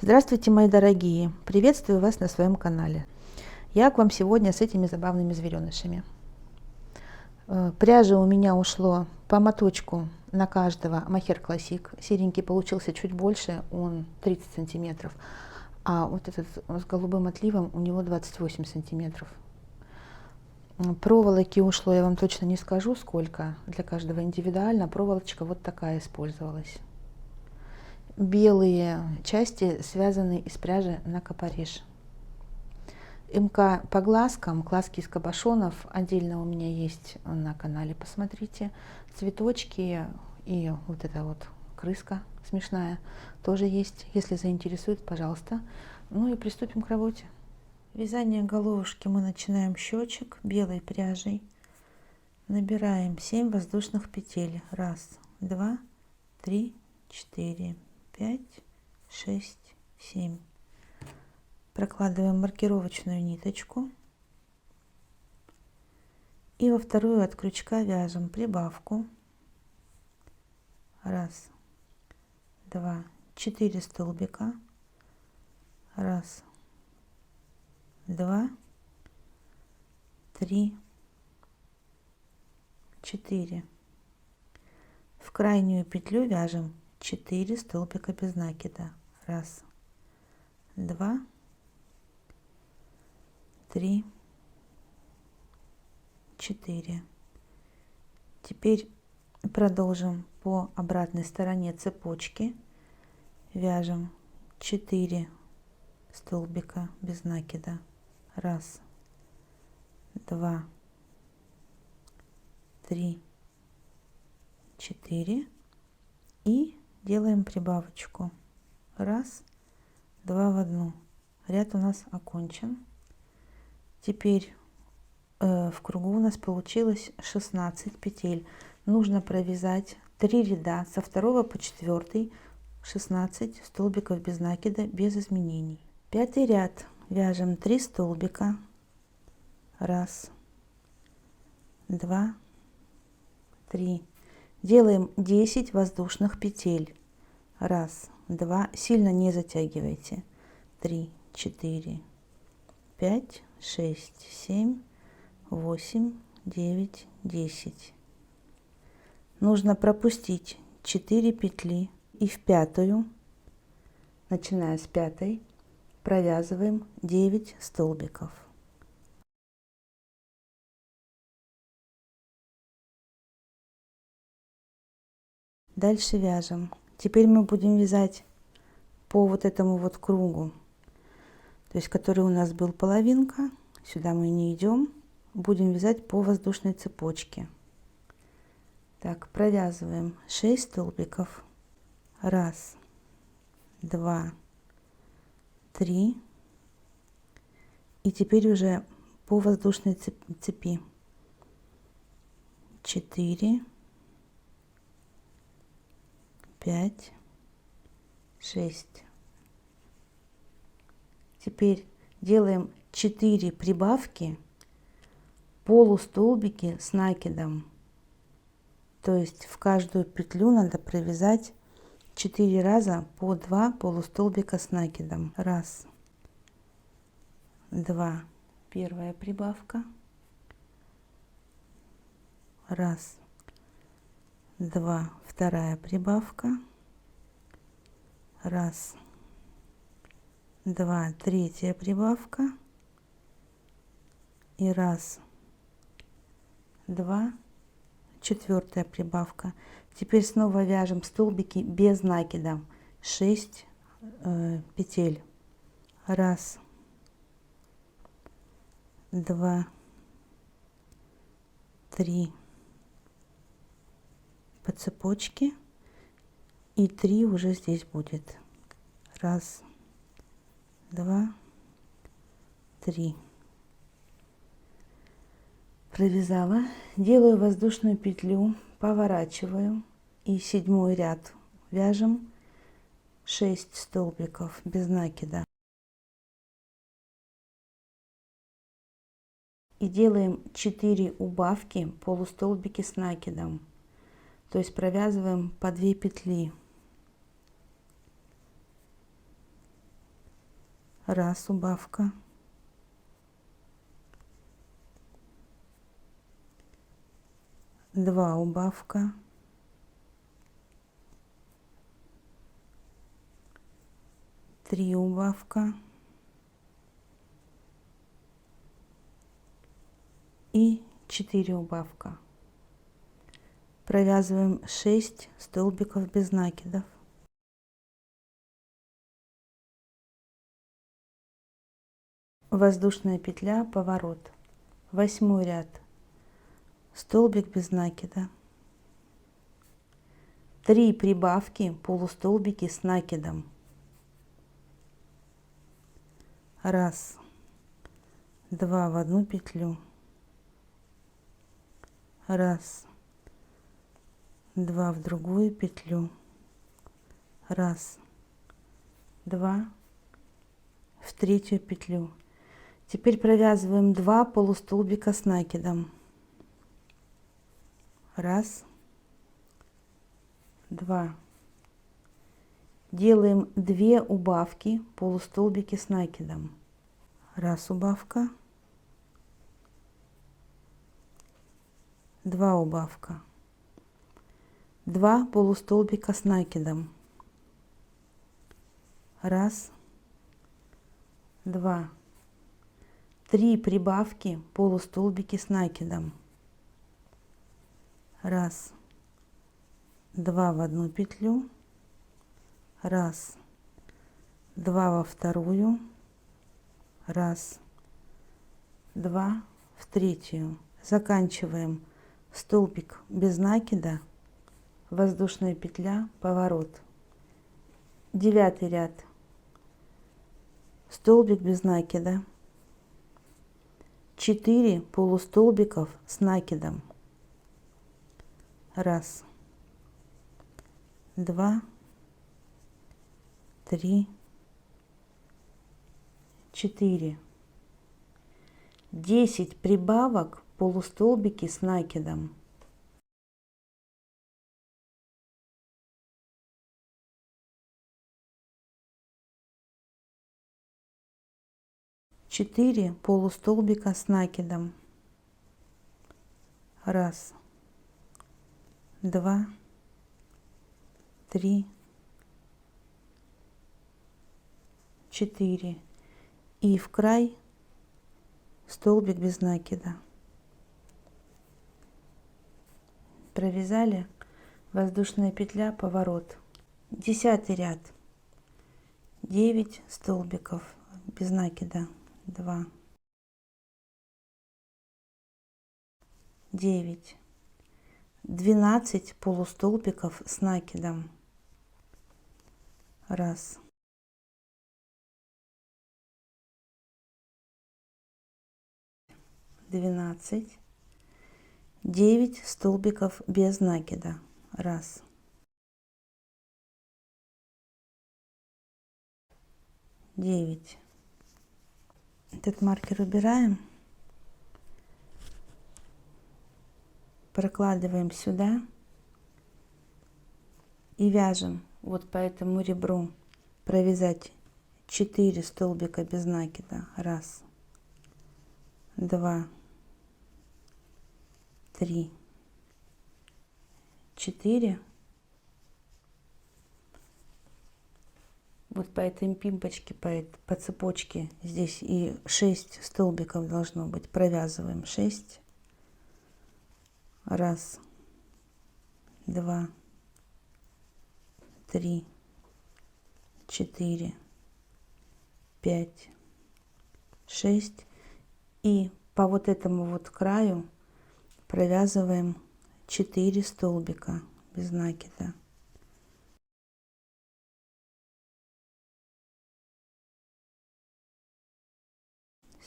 Здравствуйте, мои дорогие! Приветствую вас на своем канале. Я к вам сегодня с этими забавными зверенышами. Пряжи у меня ушло по моточку на каждого мохер классик. Серенький получился чуть больше, он 30 сантиметров. А вот этот с голубым отливом у него 28 сантиметров. Проволоки ушло, я вам точно не скажу сколько, для каждого индивидуально. Проволочка вот такая использовалась. Белые части связаны из пряжи на капориш. МК по глазкам, глазки из кабошонов отдельно у меня есть на канале, посмотрите. Цветочки и вот эта вот крыска смешная тоже есть. Если заинтересует, пожалуйста. Ну и приступим к работе. Вязание головушки мы начинаем щечек белой пряжей. Набираем 7 воздушных петель. 1, 2, 3, 4, 5, 6, 7. Прокладываем маркировочную ниточку и во вторую от крючка вяжем прибавку. 1, 2, 4 столбика. 1, 2, 3, 4. В крайнюю петлю вяжем 4 столбика без накида. 1, 2, 3, 4. Теперь продолжим по обратной стороне цепочки. Вяжем 4 столбика без накида. 1, 2, 3, 4. И делаем прибавочку. 1, 2 в одну. Ряд у нас окончен. Теперь в кругу у нас получилось 16 петель. Нужно провязать 3 ряда со 2 по 4, 16 столбиков без накида, без изменений. 5-й ряд вяжем 3 столбика. 1, 2, 3. Делаем 10 воздушных петель. 1, 2, сильно не затягивайте. 3, 4, 5, 6, 7, 8, 9, 10. Нужно пропустить 4 петли и в 5-ю, начиная с 5-й, провязываем 9 столбиков. Дальше вяжем. Теперь мы будем вязать по вот этому вот кругу, то есть который у нас был половинка. Сюда мы не идем, будем вязать по воздушной цепочке. Так, провязываем 6 столбиков. 1, 2, 3. И теперь уже по воздушной цепи 4, 5, 6. Теперь делаем 4 прибавки, полустолбики с накидом. То есть в каждую петлю надо провязать 4 раза по 2 полустолбика с накидом. 1, 2, первая прибавка. 1, 2, вторая прибавка. 1, 2, третья прибавка. И 1, 2, четвертая прибавка. Теперь снова вяжем столбики без накида. 6 петель. 1, 2, 3 по цепочке. И 3 уже здесь будет. 1, 2, 3. Провязала, делаю воздушную петлю, поворачиваю и 7-й ряд вяжем 6 столбиков без накида и делаем 4 убавки полустолбики с накидом, то есть провязываем по 2 петли. Раз, убавка. Два, убавка. Три, убавка. И 4 убавка. Провязываем 6 столбиков без накидов. Воздушная петля, поворот. 8 ряд. Столбик без накида. 3 прибавки, полустолбики с накидом. Раз, два в одну петлю. Раз, два в другую петлю. Раз, два в третью петлю. Теперь провязываем 2 полустолбика с накидом. Раз, два. Делаем 2 убавки, полустолбики с накидом. Раз, убавка. 2 убавка. 2 полустолбика с накидом. Раз, два. 3 прибавки, полустолбики с накидом. Раз, два в одну петлю. Раз, два во вторую. Раз, два в третью. Заканчиваем столбик без накида, воздушная петля, поворот. 9 ряд. Столбик без накида. 4 полустолбиков с накидом. Раз, два, три, 4. 10 прибавок, полустолбики с накидом. Четыре полустолбика с накидом. Раз, два, три, 4. И в край столбик без накида. Провязали, воздушная петля, поворот. 10 ряд. 9 столбиков без накида. 2, 9. 12 полустолбиков с накидом. Раз, 12. 9 столбиков без накида. Раз, 9. Этот маркер убираем, прокладываем сюда и вяжем вот по этому ребру, провязать 4 столбика без накида. Раз, два, 3, 4. Вот по этой пимпочке, по цепочке здесь и 6 столбиков должно быть. Провязываем 6. Раз, два, 3, 4, 5, 6. И по вот этому вот краю провязываем 4 столбика без накида.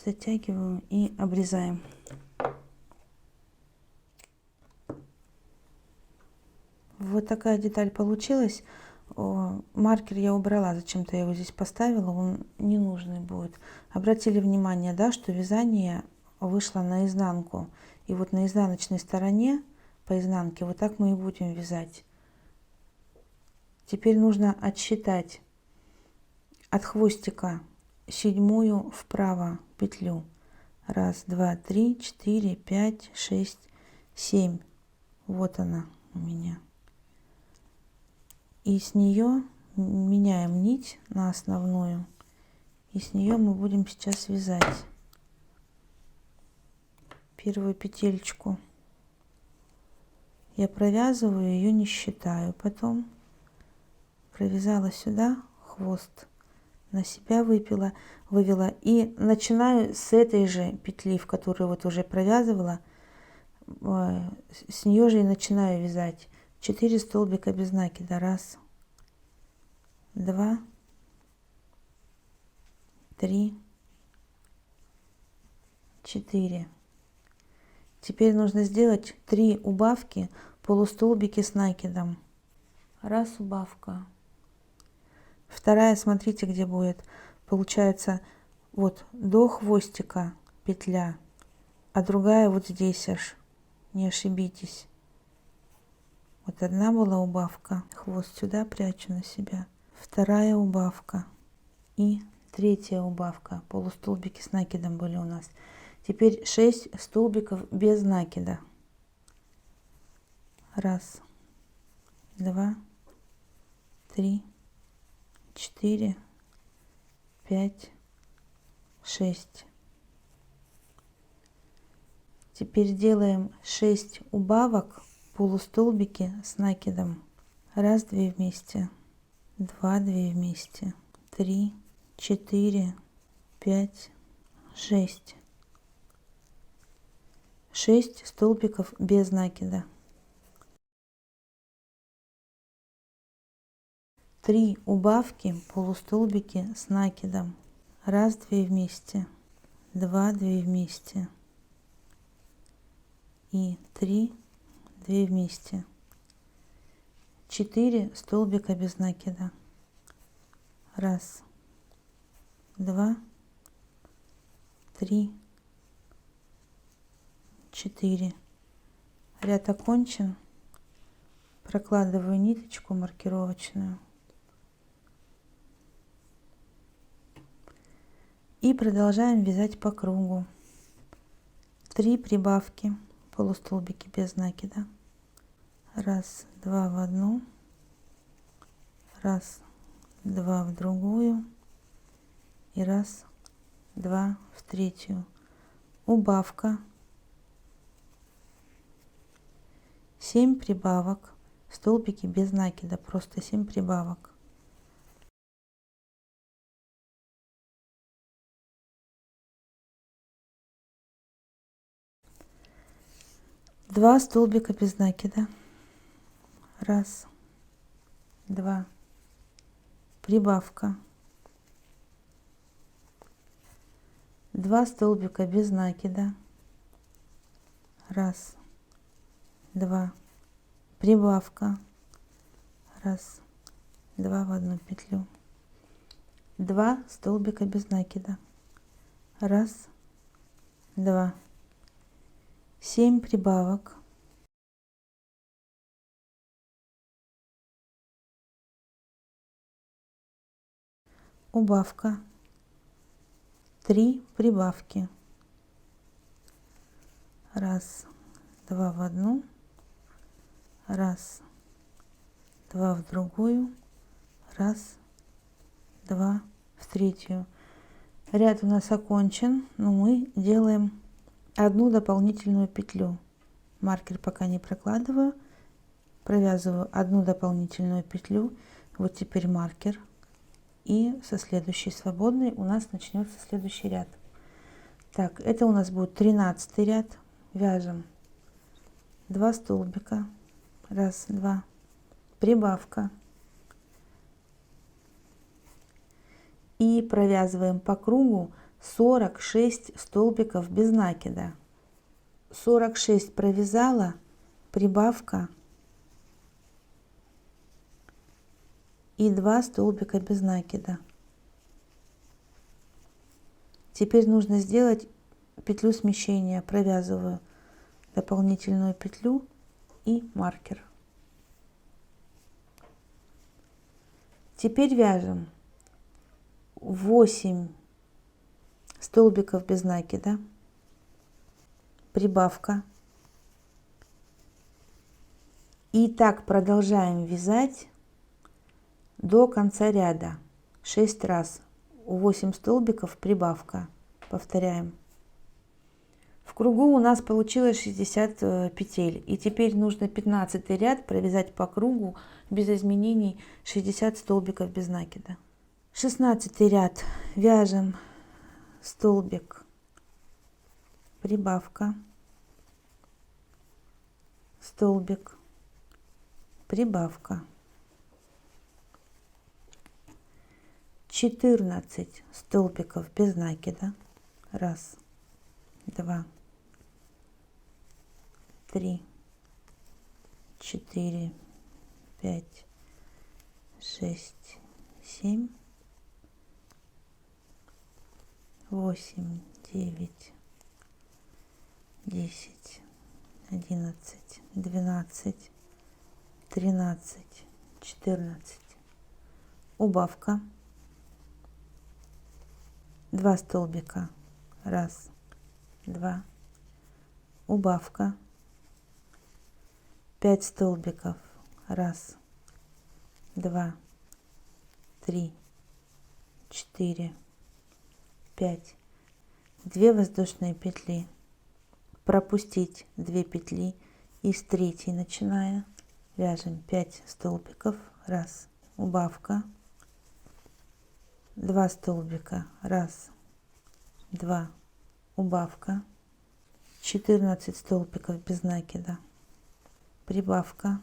Затягиваю и обрезаем. Вот такая деталь получилась. Маркер я убрала, зачем-то я его здесь поставила, он не нужный будет. Обратили внимание, да, что вязание вышло наизнанку. И вот на изнаночной стороне, по изнанке, вот так мы и будем вязать. Теперь нужно отсчитать от хвостика седьмую вправо петлю. Раз, два, три, 4, 5, 6, 7. Вот она у меня. И с нее меняем нить на основную. И с нее мы будем сейчас вязать первую петельку. Я провязываю, ее не считаю. Потом провязала сюда хвост, на себя вывела. И начинаю с этой же петли, в которую вот уже провязывала. С нее же и начинаю вязать 4 столбика без накида. Раз, два, три, 4. Теперь нужно сделать 3 убавки, полустолбики с накидом. Раз убавка. Вторая, смотрите, где будет. Получается, вот до хвостика петля, а другая вот здесь аж. Не ошибитесь. Вот одна была убавка. Хвост сюда прячу на себя. Вторая убавка. И третья убавка. Полустолбики с накидом были у нас. Теперь 6 столбиков без накида. Раз, два, три, 4, 5, 6. Теперь делаем 6 убавок, полустолбики с накидом. Раз, 2 вместе, 2, 2 вместе, 3, 4, 5, 6. 6 столбиков без накида. 3 убавки, полустолбики с накидом. Раз, 2 вместе, 2, 2 вместе и 3, 2 вместе. 4 столбика без накида. Раз, два, три, 4. Ряд окончен. Прокладываю ниточку маркировочную. И продолжаем вязать по кругу. 3 прибавки, полустолбики без накида. Раз, два в одну. Раз, два в другую. И раз, два в третью. Убавка. 7 прибавок, столбики без накида, просто 7 прибавок. Два столбика без накида. Раз, два, прибавка. 2 столбика без накида. Раз, два, прибавка. Раз, два в одну петлю. 2 столбика без накида. Раз, два, 7 прибавок. Убавка. 3 прибавки. Раз, два в одну. Раз, два в другую. Раз, два в третью. Ряд у нас окончен, но мы делаем одну дополнительную петлю. Маркер пока не прокладываю. Провязываю одну дополнительную петлю. Вот теперь маркер. И со следующей свободной у нас начнется следующий ряд. Так, это у нас будет 13 ряд. Вяжем 2 столбика. Раз, два. Прибавка. И провязываем по кругу 46 столбиков без накида. 46 провязала, прибавка и 2 столбика без накида. Теперь нужно сделать петлю смещения. Провязываю дополнительную петлю и маркер. Теперь вяжем 8 столбиков без накида, прибавка. И так продолжаем вязать до конца ряда 6 раз. 8 столбиков, прибавка. Повторяем. В кругу у нас получилось 60 петель. И теперь нужно 15 ряд провязать по кругу без изменений 60 столбиков без накида. 16 ряд вяжем столбик, прибавка, столбик, прибавка. 14 столбиков без накида. Раз, два, три, 4, 5, 6, 7, 8, 9, 10, 11, 12, 13, 14. Убавка. 2 столбика. Раз, два. Убавка. 5 столбиков. Раз, два, три, 4, 5. 2 воздушные петли. Пропустить 2 петли и с 3 начиная вяжем 5 столбиков. Раз, убавка. 2 столбика. Раз, два, убавка. 14 столбиков без накида, прибавка,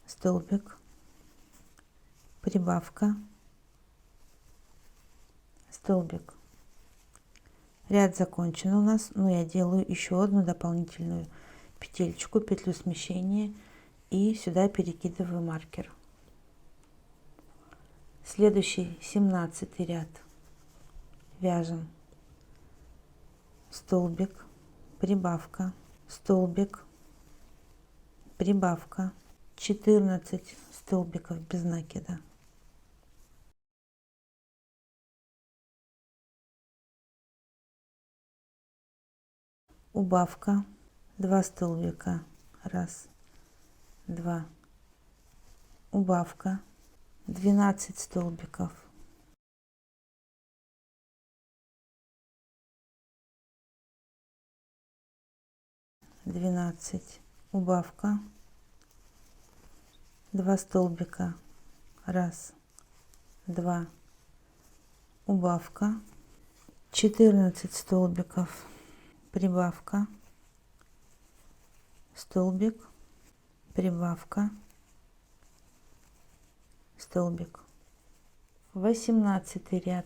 столбик, прибавка, столбик. Ряд закончен у нас, но я делаю еще одну дополнительную петельку, петлю смещения, и сюда перекидываю маркер. Следующий 17 ряд вяжем столбик, прибавка, столбик, прибавка, 14 столбиков без накида, убавка, 2 столбика, раз, два, убавка, 12 столбиков, убавка, 2 столбика, раз, два, убавка, 14 столбиков, прибавка, столбик, прибавка, столбик. 18 ряд,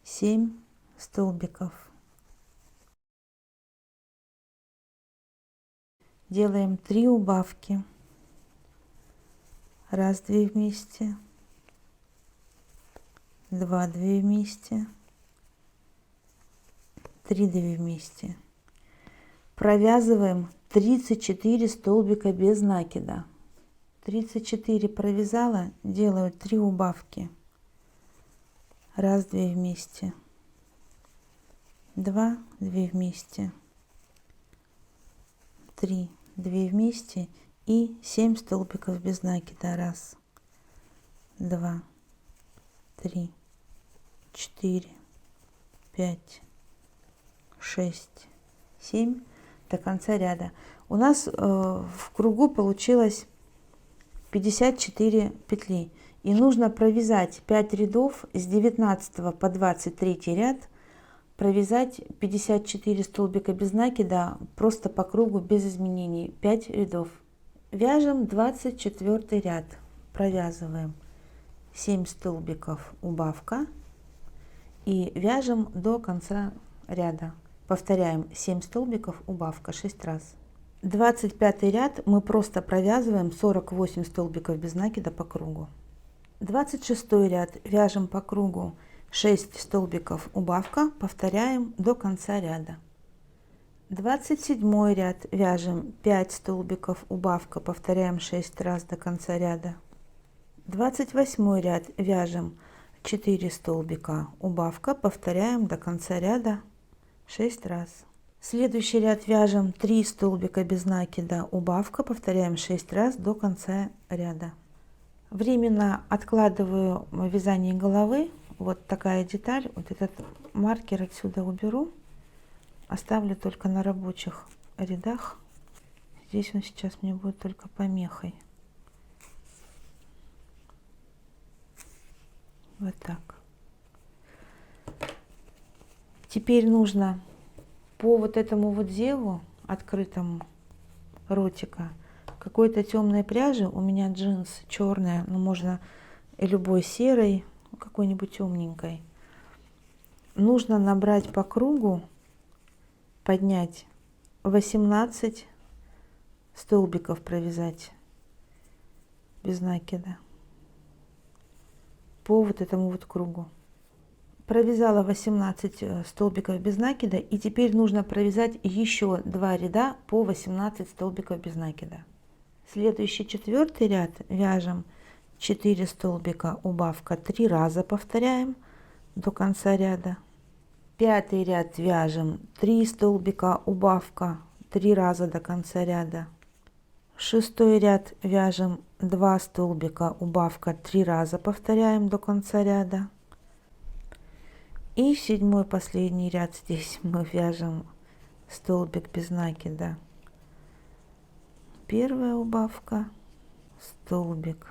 7 столбиков. Делаем 3 убавки. Раз, 2 вместе, 2, 2 вместе, 3, 2 вместе. Провязываем 34 столбика без накида. 34 провязала, делаю 3 убавки. Раз, 2 вместе, 2, 2 вместе, 3, 2 вместе и 7 столбиков без накида. Раз, два, 3, 4, 5, 6, 7 до конца ряда. У нас в кругу получилось 54 петли, и нужно провязать 5 рядов с 19 по 23 ряд, провязать 54 столбика без накида просто по кругу без изменений, 5 рядов. Вяжем 24 ряд, провязываем 7 столбиков, убавка, и вяжем до конца ряда. Повторяем 7 столбиков, убавка 6 раз. 25 ряд мы просто провязываем 48 столбиков без накида по кругу. 26 ряд вяжем по кругу 6 столбиков, убавка, повторяем до конца ряда. 27 ряд вяжем 5 столбиков, убавка, повторяем 6 раз до конца ряда. 28 ряд вяжем 4 столбика убавка, повторяем до конца ряда 6 раз. Следующий ряд вяжем 3 столбика без накида, убавка, повторяем 6 раз до конца ряда. Временно откладываю вязание головы. Вот такая деталь, вот этот маркер отсюда уберу, оставлю только на рабочих рядах. Здесь он сейчас мне будет только помехой. Вот так. Теперь нужно по вот этому вот зеву, открытому ротика, какой-то темной пряжи, у меня джинс черная, но можно и любой серой, какой-нибудь темненькой. Нужно набрать по кругу, поднять 18 столбиков, провязать без накида по вот этому вот кругу. Провязала 18 столбиков без накида, и теперь нужно провязать еще 2 ряда по 18 столбиков без накида. Следующий 4-й ряд вяжем 4 столбика убавка, 3 раза повторяем до конца ряда. 5-й ряд вяжем 3 столбика убавка, 3 раза до конца ряда. 6-й ряд вяжем 2 столбика убавка, 3 раза повторяем до конца ряда. И 7-й последний ряд, здесь мы вяжем столбик без накида, 1-я убавка, столбик,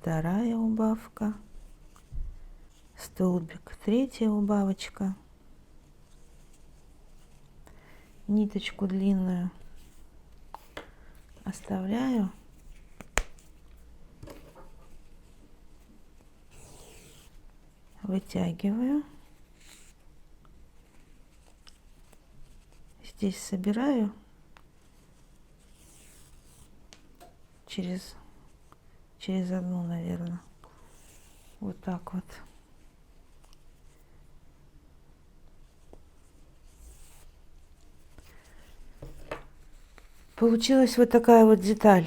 2-я убавка, столбик, 3-я убавочка, ниточку длинную оставляю, вытягиваю, здесь собираю через одну, наверное, вот так вот. Получилась вот такая вот деталь.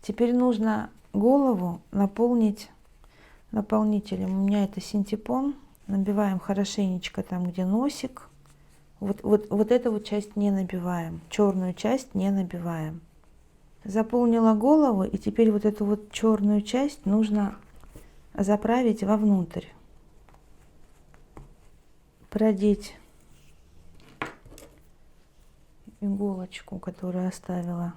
Теперь нужно голову наполнить наполнителем. У меня это синтепон. Набиваем хорошенечко там, где носик. Вот эту вот часть не набиваем. Черную часть не набиваем. Заполнила голову, и теперь вот эту вот черную часть нужно заправить вовнутрь. Продеть иголочку, которую оставила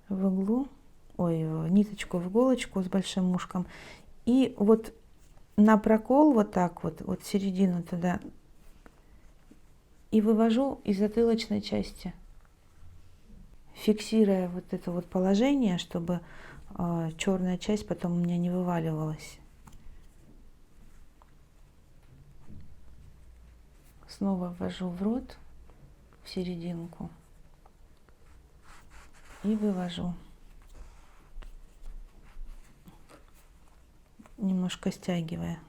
в углу, ниточку в иголочку с большим ушком, и вот на прокол вот так вот середину туда, и вывожу из затылочной части, фиксируя вот это вот положение, чтобы черная часть потом у меня не вываливалась. Снова ввожу в рот, в серединку, и вывожу. Немножко стягивая.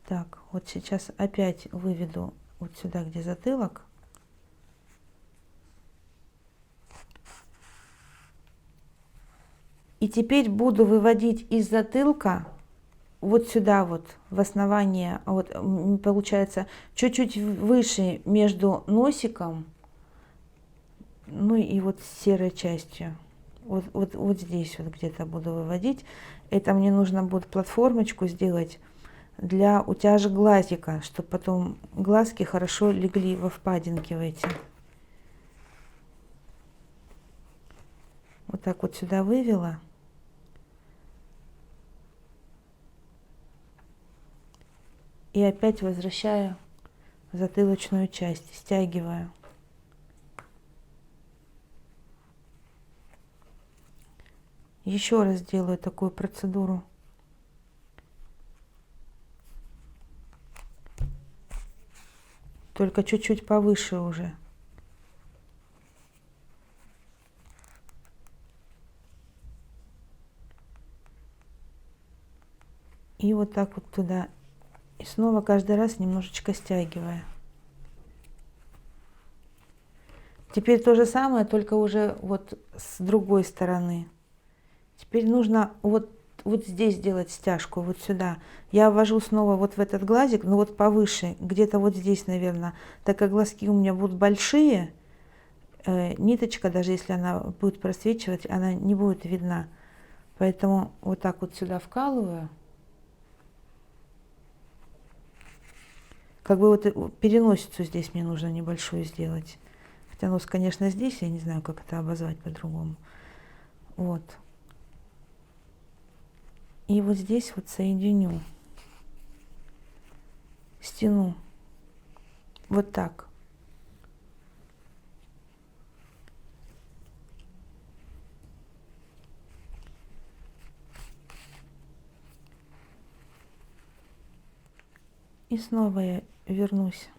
Так, вот сейчас опять выведу вот сюда, где затылок. И теперь буду выводить из затылка вот сюда вот, в основание, вот получается чуть-чуть выше между носиком, ну и вот серой частью. Вот здесь вот где-то буду выводить. Это мне нужно будет платформочку сделать для утяжек глазика, чтобы потом глазки хорошо легли во впадинки в эти. Вот так вот сюда вывела. И опять возвращаю затылочную часть, стягиваю. Еще раз делаю такую процедуру. Только чуть-чуть повыше уже. И вот так вот туда. И снова каждый раз немножечко стягивая. Теперь то же самое, только уже вот с другой стороны. Теперь нужно вот здесь делать стяжку, вот сюда. Я ввожу снова вот в этот глазик, но вот повыше, где-то вот здесь, наверное. Так как глазки у меня будут большие, ниточка, даже если она будет просвечивать, она не будет видна. Поэтому вот так вот сюда вкалываю. Как бы вот переносицу здесь мне нужно небольшую сделать. Хотя нос, конечно, здесь, я не знаю, как это обозвать по-другому. Вот. И вот здесь вот соединю, стяну. Вот так. И снова я вернусь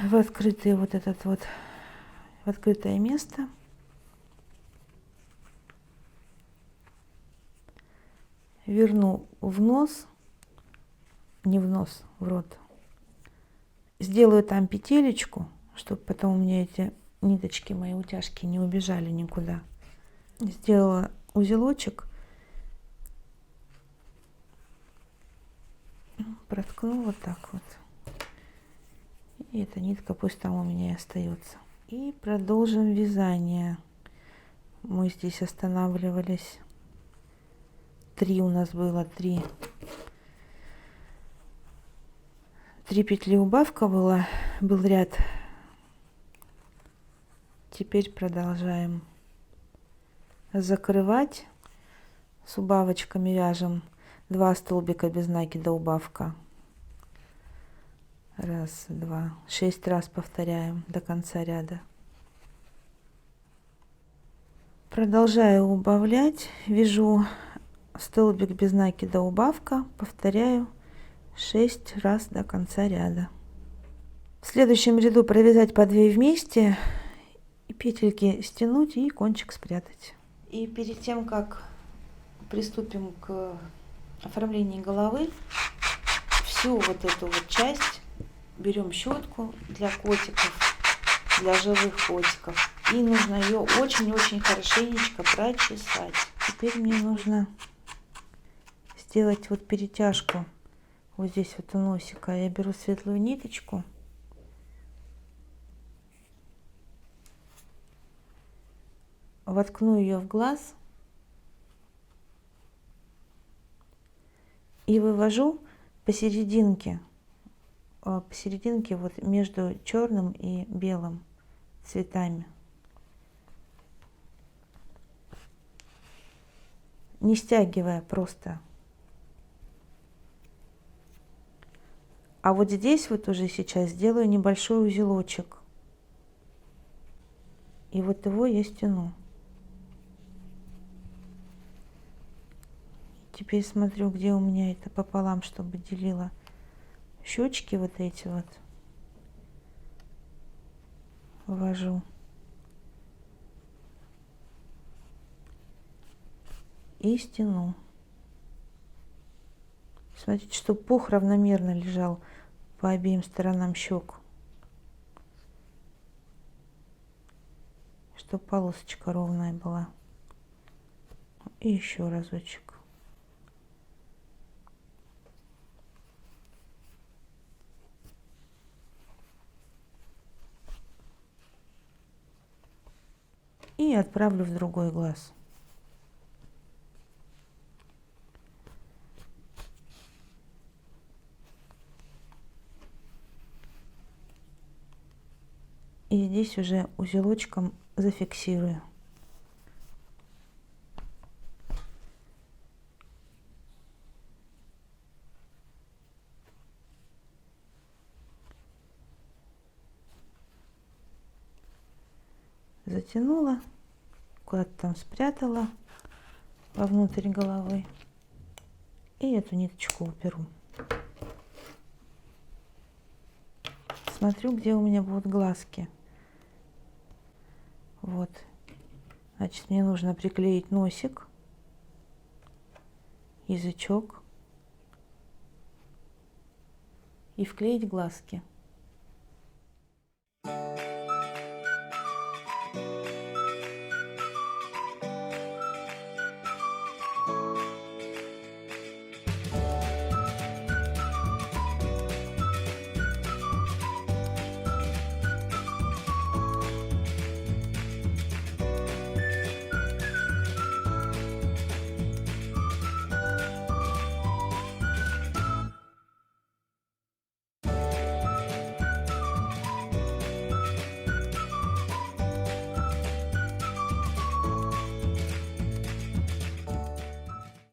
в открытый вот этот вот, в открытое место. Верну в нос, не в нос, в рот. Сделаю там петелечку, чтобы потом у меня эти ниточки, мои утяжки не убежали никуда. Сделала узелочек, проткну вот так вот. И эта нитка пусть там у меня и остается. И продолжим вязание. Мы здесь останавливались. 3 у нас было, 3 петли убавка была, был ряд. Теперь продолжаем закрывать. С убавочками вяжем 2 столбика без накида убавка. Раз, два, 6 раз повторяем до конца ряда. Продолжаю убавлять, вяжу столбик без накида убавка, повторяю 6 раз до конца ряда. В следующем ряду провязать по 2 вместе, и петельки стянуть и кончик спрятать. И перед тем, как приступим к оформлению головы, всю вот эту вот часть берем щетку для котиков, для живых котиков, и нужно ее очень-очень хорошенечко прочесать. Теперь мне нужно сделать вот перетяжку вот здесь вот у носика. Я беру светлую ниточку, воткну ее в глаз и вывожу посерединке вот между черным и белым цветами. Не стягивая, просто. А вот здесь вот уже сейчас сделаю небольшой узелочек. И вот его я стяну. Теперь смотрю, где у меня это пополам, чтобы делила щечки вот эти вот. Ввожу. И стяну. Смотрите, чтобы пух равномерно лежал по обеим сторонам щек. Чтобы полосочка ровная была. И еще разочек. И отправлю в другой глаз. И здесь уже узелочком зафиксирую. Затянула, куда-то там спрятала вовнутрь головы. И эту ниточку уберу. Смотрю, где у меня будут глазки. Вот. Значит, мне нужно приклеить носик, язычок и вклеить глазки.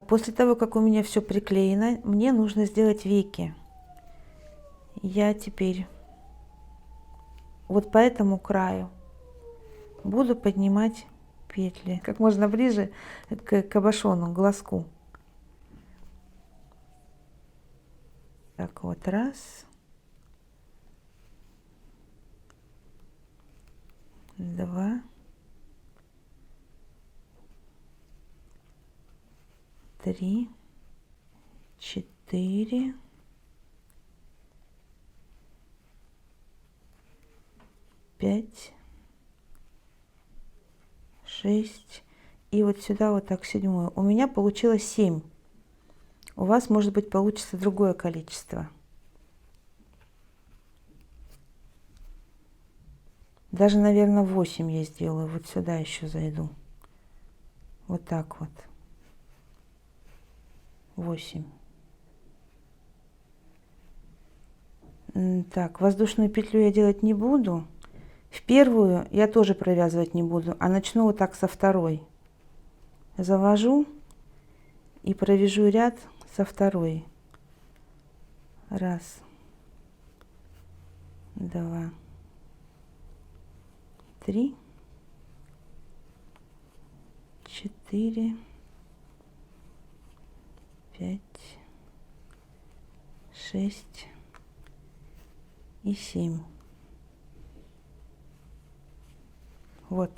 После того, как у меня все приклеено, мне нужно сделать веки. Я теперь вот по этому краю буду поднимать петли как можно ближе к кабошону, к глазку. Так вот, раз, два, три, четыре, пять, шесть. И вот сюда вот так седьмую. У меня получилось 7. У вас, может быть, получится другое количество. Даже, наверное, 8 я сделаю. Вот сюда еще зайду. Вот так вот. 8. Так, воздушную петлю я делать не буду. В первую я тоже провязывать не буду, а начну вот так со второй. Завожу и провяжу ряд со второй. Раз, два, три, четыре, пять, шесть и 7. Вот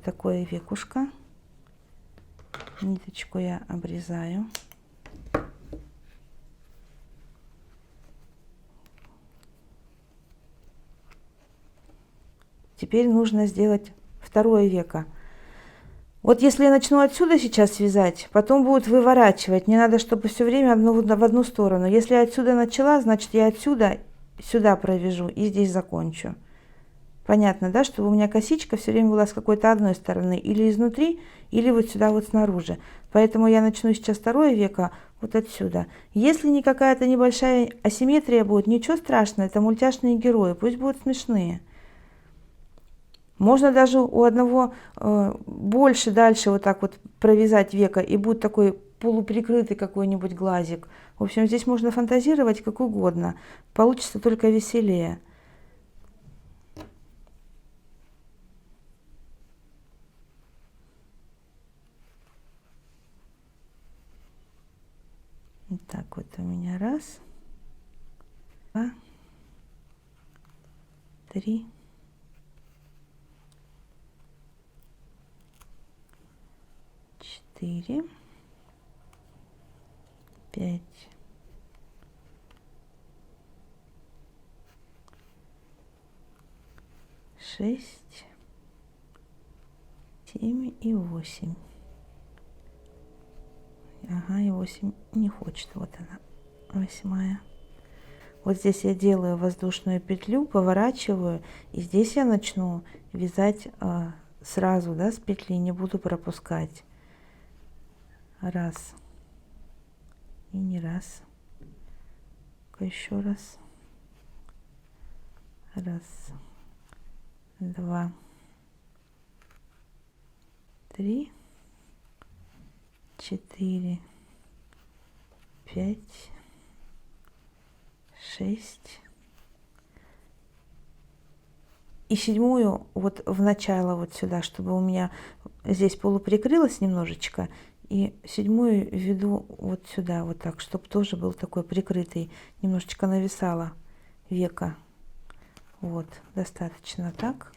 такое векушко. Ниточку я обрезаю. Теперь нужно сделать второе веко. Вот если я начну отсюда сейчас вязать, потом будет выворачивать. Мне надо, чтобы все время в одну сторону. Если я отсюда начала, значит я отсюда сюда провяжу и здесь закончу. Понятно, да, чтобы у меня косичка все время была с какой-то одной стороны, или изнутри, или вот сюда вот снаружи. Поэтому я начну сейчас второе веко вот отсюда. Если не какая-то небольшая асимметрия будет, ничего страшного, это мультяшные герои, пусть будут смешные. Можно даже у одного больше дальше вот так вот провязать веко, и будет такой полуприкрытый какой-нибудь глазик. В общем, здесь можно фантазировать как угодно, получится только веселее. Так вот у меня раз, два, три, четыре, пять, шесть, 7 и 8. Ага, и 8 не хочет. Вот она, 8. Вот здесь я делаю воздушную петлю, поворачиваю, и здесь я начну вязать сразу, да, с петли, не буду пропускать. Раз. И не раз. Еще раз. Раз. Два. Три. 4, 5, 6. И седьмую вот в начало вот сюда, чтобы у меня здесь полуприкрылось немножечко. И седьмую веду вот сюда, вот так, чтобы тоже был такой прикрытый, немножечко нависало веко. Вот, достаточно так.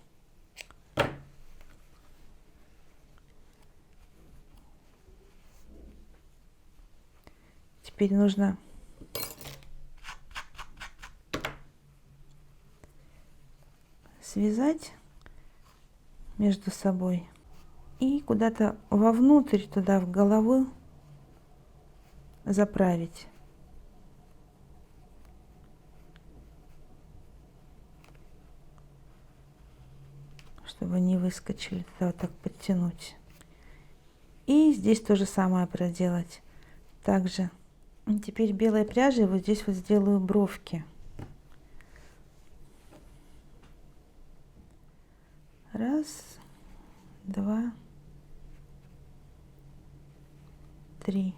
Теперь нужно связать между собой и куда-то вовнутрь, туда в голову заправить. Чтобы они выскочили, туда вот так подтянуть. И здесь то же самое проделать. Также теперь белой пряжей вот здесь вот сделаю бровки. Раз, два, 3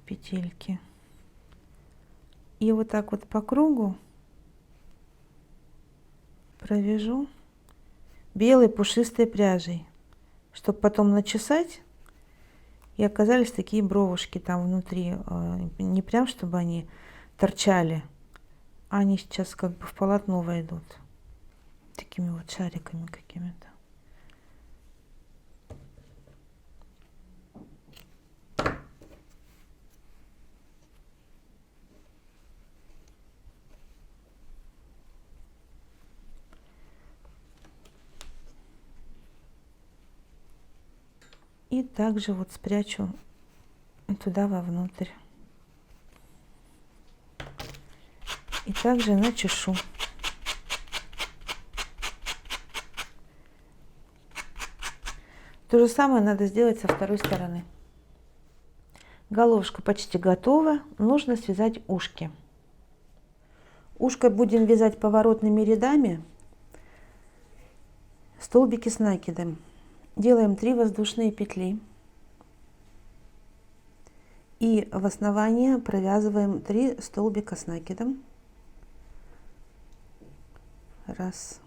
петельки. И вот так вот по кругу провяжу белой пушистой пряжей, чтобы потом начесать и оказались такие бровушки там внутри. Не прям, чтобы они торчали, а они сейчас как бы в полотно войдут. Такими вот шариками какими-то. И также вот спрячу туда вовнутрь. И также начешу. То же самое надо сделать со второй стороны. Головушка почти готова. Нужно связать ушки. Ушко будем вязать поворотными рядами. Столбики с накидом. Делаем 3 воздушные петли. И в основание провязываем 3 столбика с накидом. Раз.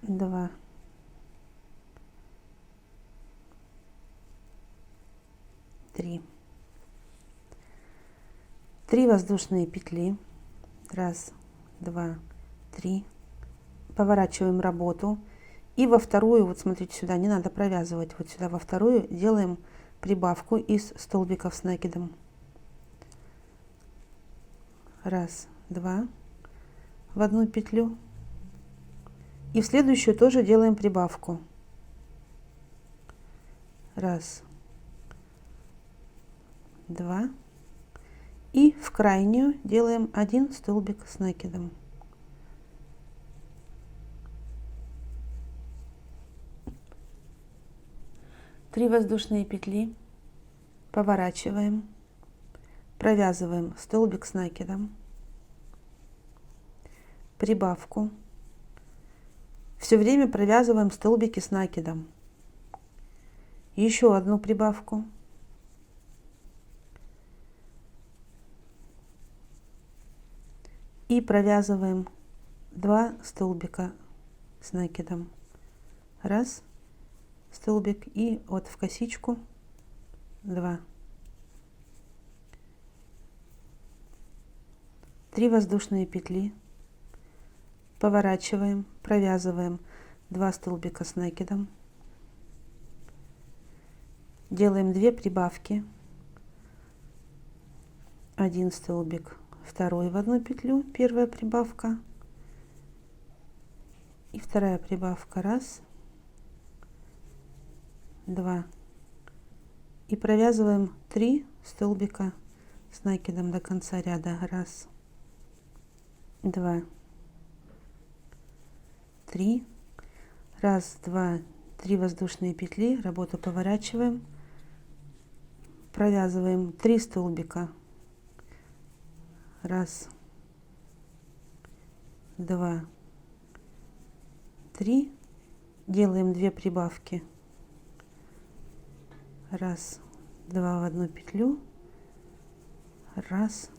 Два. Три. 3 воздушные петли. Раз, два, три. Поворачиваем работу. И во вторую, вот смотрите сюда, не надо провязывать. Вот сюда во вторую делаем прибавку из столбиков с накидом. Раз, два. В одну петлю. И в следующую тоже делаем прибавку. Раз, два. И в крайнюю делаем 1 столбик с накидом. Три воздушные петли, поворачиваем, провязываем столбик с накидом, прибавку. Все время провязываем столбики с накидом. Еще одну прибавку. И провязываем 2 столбика с накидом. Раз столбик и вот в косичку 2. 3 воздушные петли, поворачиваем, провязываем 2 столбика с накидом, делаем 2 прибавки, 1 столбик, второй в одну петлю, первая прибавка и вторая прибавка, раз, два, и провязываем 3 столбика с накидом до конца ряда, раз, два, три, раз, два, 3 воздушные петли, работу поворачиваем, провязываем 3 столбика, раз, два, три, делаем 2 прибавки, раз, два в одну петлю, раз,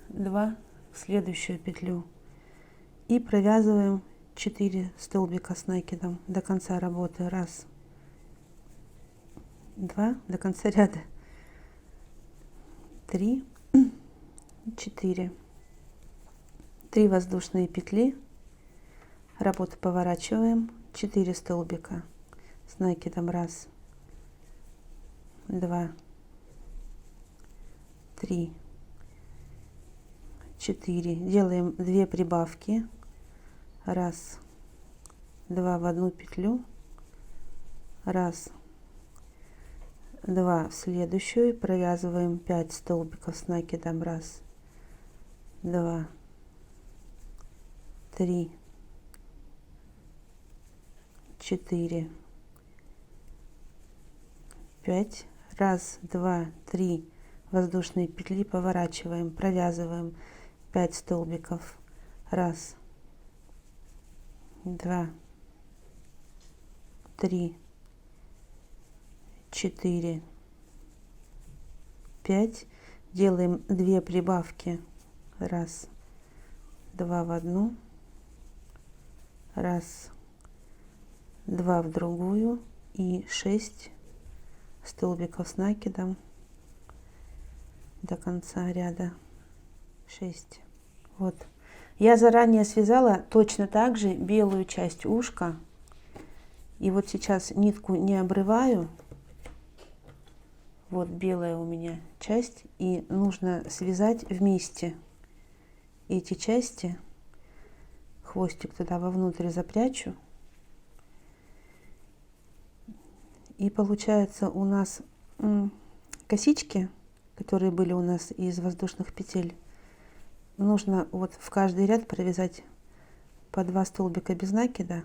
два в следующую петлю и провязываем 4 столбика с накидом до конца работы, раз, два, до конца ряда, 3, 4, 3 воздушные петли, работу поворачиваем, 4 столбика с накидом, раз, два, три, 4, делаем 2 прибавки, раз, два в одну петлю, раз, два в следующую, провязываем 5 столбиков с накидом, раз, два, три, 4, 5, раз, два, 3 воздушные петли, поворачиваем, провязываем 5 столбиков, раз, 2, 3, 4, 5. Делаем 2 прибавки. 1, 2 в одну. 1, 2 в другую. И 6 столбиков с накидом до конца ряда. 6. Вот. Я заранее связала точно так же белую часть ушка. И вот сейчас нитку не обрываю. Вот белая у меня часть. И нужно связать вместе эти части. Хвостик туда вовнутрь запрячу. И получается у нас косички, которые были у нас из воздушных петель, нужно вот в каждый ряд провязать по 2 столбика без накида.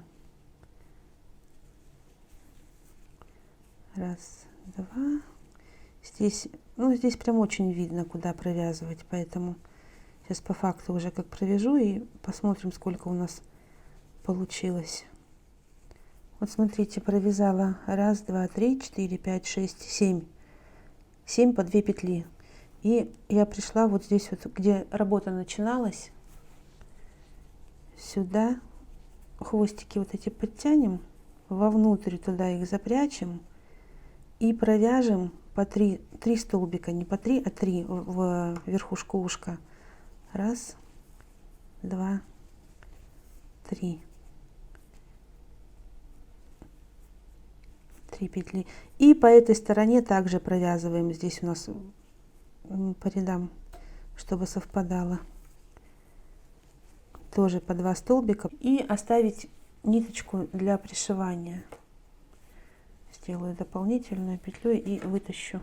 1, 2. Здесь, ну, здесь прям очень видно, куда провязывать, поэтому сейчас по факту уже как провяжу и посмотрим, сколько у нас получилось. Вот смотрите, провязала 1, 2, 3, 4, 5, 6, 7. 7 по 2 петли. И я пришла вот здесь вот, где работа начиналась, сюда хвостики вот эти подтянем, вовнутрь туда их запрячем и провяжем по 3 столбика, не по 3, а 3 в верхушку ушка. 1, 2, 3. 3 петли. И по этой стороне также провязываем. Здесь у нас по рядам, чтобы совпадало. Тоже по 2 столбика. И оставить ниточку для пришивания. Сделаю дополнительную петлю и вытащу.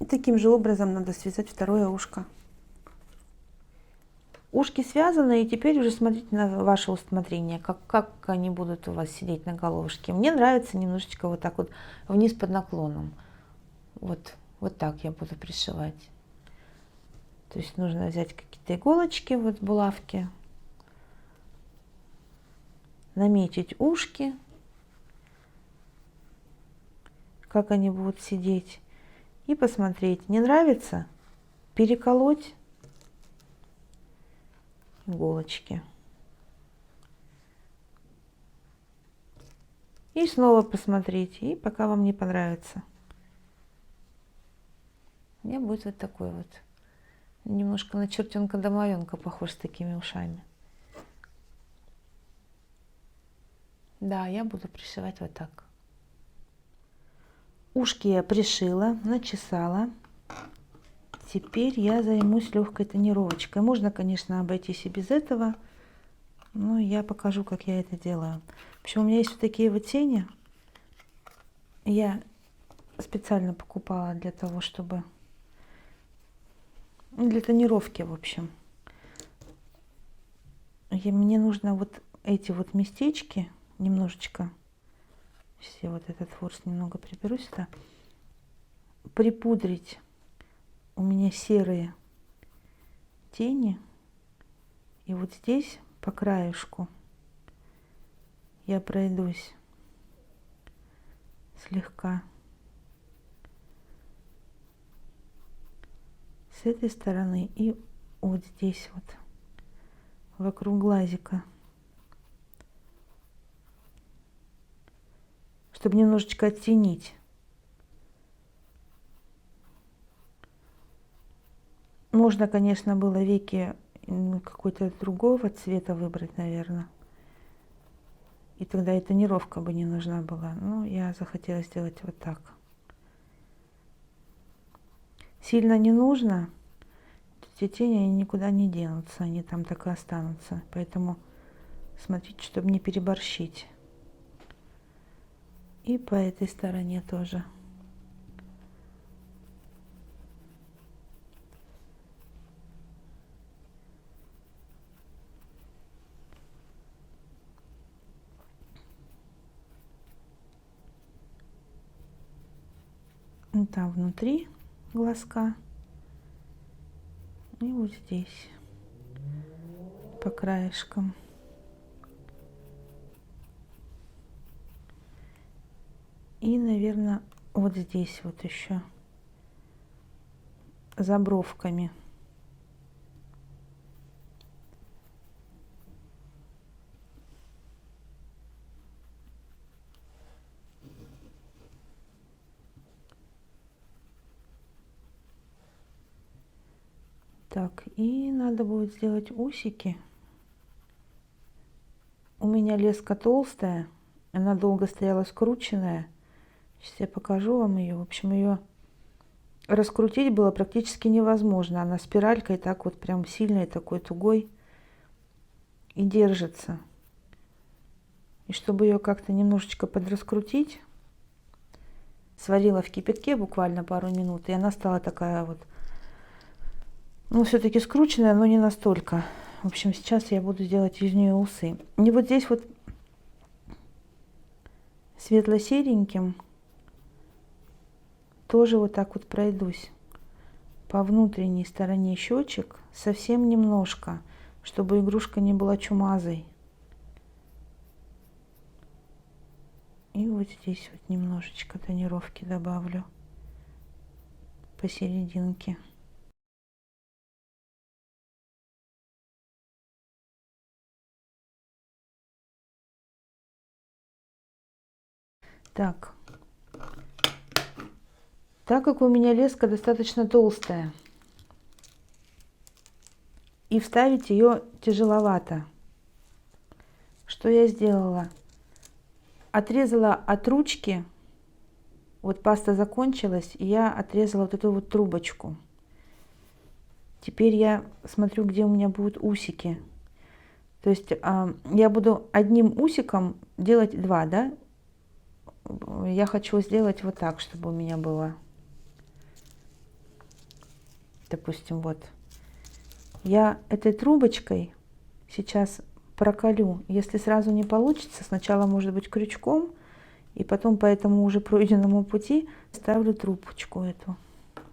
Таким же образом надо связать второе ушко. Ушки связаны, и теперь уже смотрите на ваше усмотрение, как они будут у вас сидеть на головушке. Мне нравится немножечко вот так вот вниз под наклоном. Вот так я буду пришивать. То есть нужно взять какие-то иголочки, вот булавки, наметить ушки, как они будут сидеть, и посмотреть. Не нравится? Переколоть иголочки. И снова посмотреть, и пока вам не понравится. У меня будет вот такой вот. Немножко на чертенка-домовенка похож с такими ушами. Да, я буду пришивать вот так. Ушки я пришила, начесала. Теперь я займусь легкой тонировочкой. Можно, конечно, обойтись и без этого, но я покажу, как я это делаю. В общем, у меня есть вот такие вот тени. Я специально покупала для того, чтобы... для тонировки, в общем. Мне нужно вот эти вот местечки немножечко... Все вот этот ворс немного приберу сюда. Припудрить. У меня серые тени. И вот здесь по краешку я пройдусь слегка с этой стороны и вот здесь вот вокруг глазика, чтобы немножечко оттенить. Можно, конечно, было веки какой-то другого цвета выбрать, наверное. И тогда и тонировка бы не нужна была. Но я захотела сделать вот так. Сильно не нужно. Эти тени они никуда не денутся. Они там так и останутся. Поэтому смотрите, чтобы не переборщить. И по этой стороне тоже. Там внутри глазка И вот здесь, по краешкам. И, наверное, вот здесь вот еще за бровками. Так, и надо будет сделать усики. У меня леска толстая, она долго стояла скрученная. Сейчас я покажу вам ее. В общем, ее раскрутить было практически невозможно. Она спиралькой так вот прям сильной, такой тугой и держится. И чтобы ее как-то немножечко подраскрутить, сварила в кипятке буквально пару минут, и она стала такая вот, ну, все-таки скрученная, но не настолько. В общем, сейчас я буду делать из нее усы. И вот здесь вот светло-сереньким тоже вот так вот пройдусь по внутренней стороне щечек, совсем немножко, чтобы игрушка не была чумазой. И вот здесь вот немножечко тонировки добавлю посерединке. Так, так как у меня леска достаточно толстая, и вставить ее тяжеловато, что я сделала? Отрезала от ручки, вот паста закончилась, и я отрезала вот эту вот трубочку. Теперь я смотрю, где у меня будут усики. То есть я буду одним усиком делать два, да? Я хочу сделать вот так, чтобы у меня было, допустим, вот. Я этой трубочкой сейчас проколю. Если сразу не получится, сначала может быть крючком, и потом по этому уже пройденному пути ставлю трубочку эту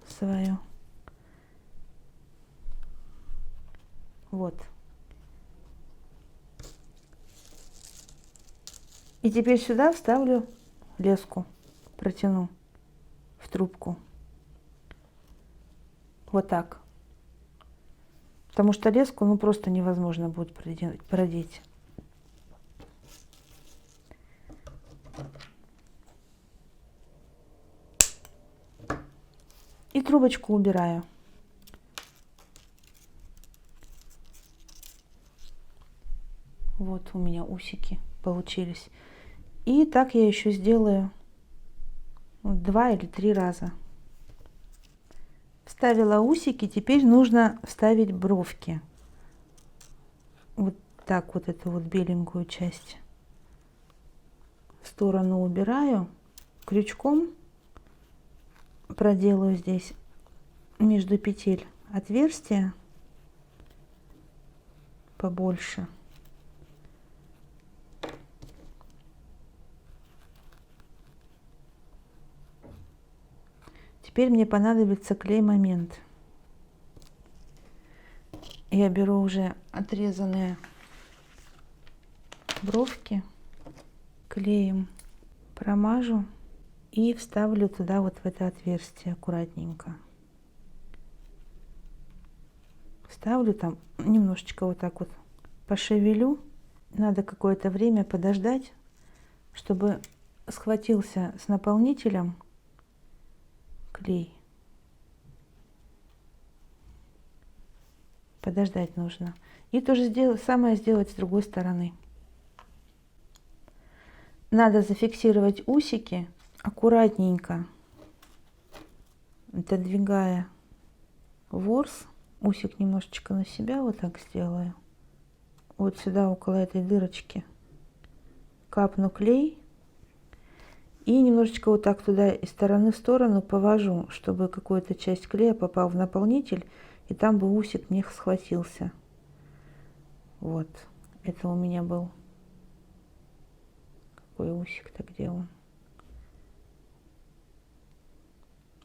свою. Вот. И теперь сюда вставлю леску, протяну в трубку. Вот так. Потому что леску, ну, просто невозможно будет продеть. И трубочку убираю. Вот у меня усики получились. И так я еще сделаю 2 или 3 раза. Вставила усики, теперь нужно вставить бровки. Вот так вот эту вот беленькую часть в сторону убираю, крючком проделаю здесь между петель отверстие побольше. Теперь мне понадобится клей-момент. Я беру уже отрезанные бровки, клеем промажу и вставлю туда вот в это отверстие аккуратненько. Вставлю там немножечко вот так вот пошевелю. Надо какое-то время подождать, чтобы схватился с наполнителем клей. Подождать нужно. И тоже самое сделать с другой стороны. Надо зафиксировать усики аккуратненько, отодвигая ворс. Усик немножечко на себя вот так сделаю. Вот сюда около этой дырочки капну клей. И немножечко вот так туда из стороны в сторону повожу, чтобы какая-то часть клея попал в наполнитель, и там бы усик не схватился. Вот, это у меня был. Какой усик-то, где он?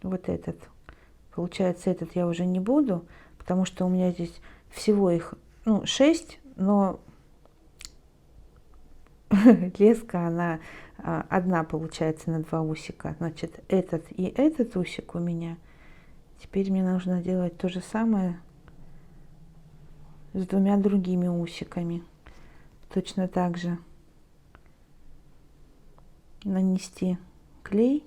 Вот этот. Получается, этот я уже не буду, потому что у меня здесь всего их 6, но леска, она одна получается на 2 усика. Значит, этот и этот усик у меня. Теперь мне нужно делать то же самое с 2 другими усиками. Точно так же нанести клей.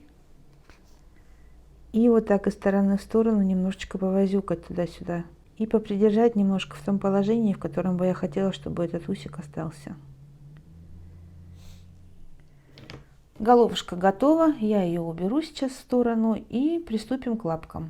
И вот так из стороны в сторону немножечко повозюкать туда-сюда. И попридержать немножко в том положении, в котором бы я хотела, чтобы этот усик остался. Головушка готова. Я ее уберу сейчас в сторону и приступим к лапкам.